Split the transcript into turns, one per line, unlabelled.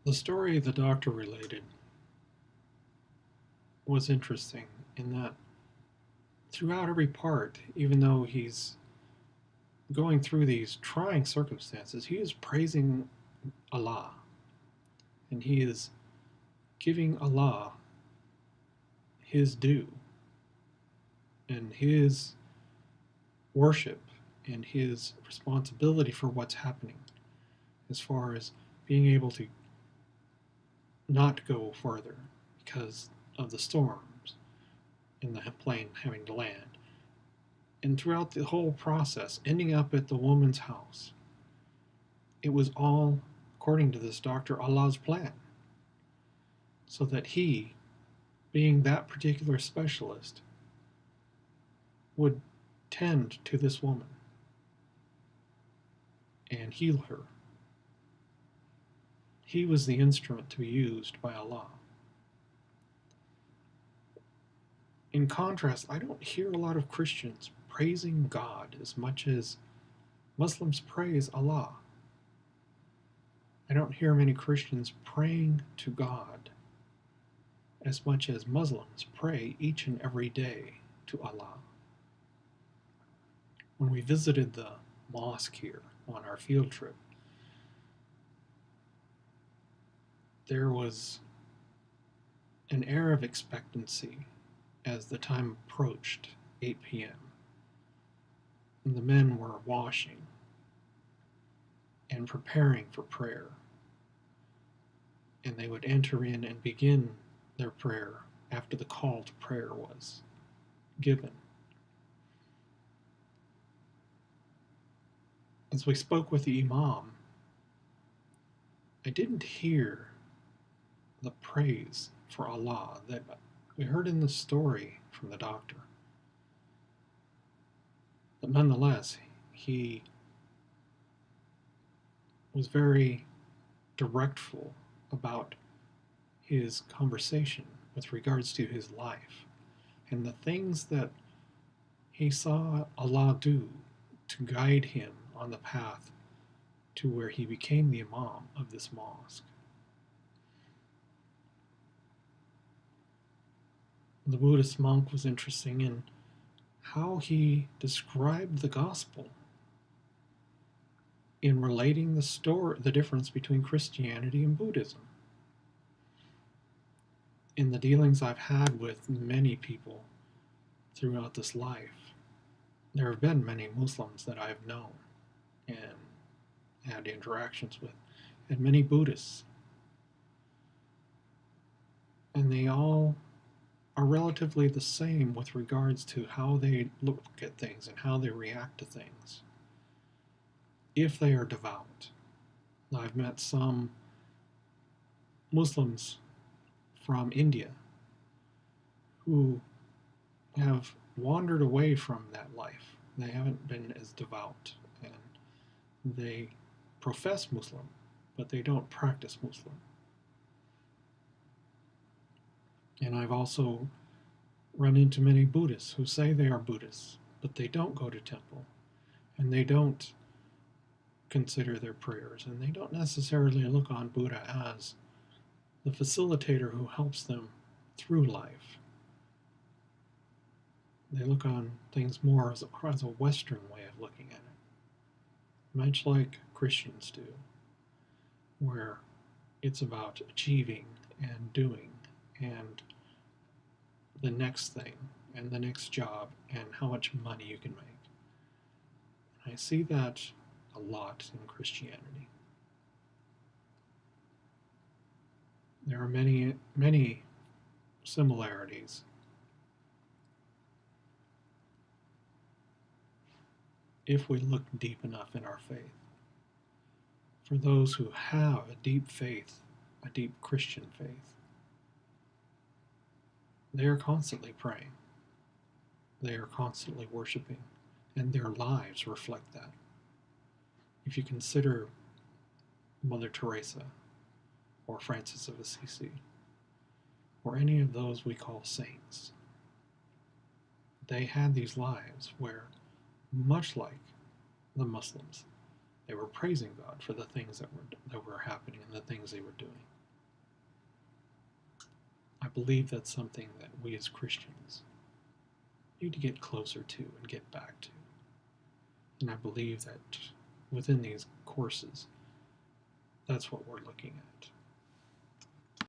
The story the doctor related was interesting in that throughout every part, even though he's going through these trying circumstances, he is praising Allah and he is giving Allah his due and his worship and his responsibility for what's happening as far as being able to not go further because of the storms and the plane having to land. And throughout the whole process, ending up at the woman's house, it was all, according to this doctor, Allah's plan. So that he, being that particular specialist, would tend to this woman and heal her. He was the instrument to be used by Allah. In contrast, I don't hear a lot of Christians praising God as much as Muslims praise Allah. I don't hear many Christians praying to God as much as Muslims pray each and every day to Allah. When we visited the mosque here on our field trip, there was an air of expectancy as the time approached 8 p.m. And the men were washing and preparing for prayer. And they would enter in and begin their prayer after the call to prayer was given. As we spoke with the Imam, I didn't hear the praise for Allah that we heard in the story from the doctor. But nonetheless, he was very directful about his conversation with regards to his life and the things that he saw Allah do to guide him on the path to where he became the Imam of this mosque. The Buddhist monk was interesting in how he described the gospel in relating the difference between Christianity and Buddhism. In the dealings I've had with many people throughout this life, there have been many Muslims that I've known and had interactions with, and many Buddhists. And they all are relatively the same with regards to how they look at things and how they react to things, if they are devout. I've met some Muslims from India who have wandered away from that life. They haven't been as devout, and they profess Muslim, but they don't practice Muslim. And I've also run into many Buddhists who say they are Buddhists, but they don't go to temple, and they don't consider their prayers, and they don't necessarily look on Buddha as the facilitator who helps them through life. They look on things more as a Western way of looking at it, much like Christians do, where it's about achieving and doing and the next thing and the next job and how much money you can make. And I see that a lot in Christianity. There are many, many similarities. If we look deep enough in our faith. For those who have a deep faith, a deep Christian faith, they are constantly praying. They are constantly worshiping, and their lives reflect that. If you consider Mother Teresa, or Francis of Assisi, or any of those we call saints, they had these lives where, much like the Muslims, they were praising God for the things that were happening and the things they were doing. believe that's something that we as Christians need to get closer to and get back to. And I believe that within these courses, that's what we're looking at.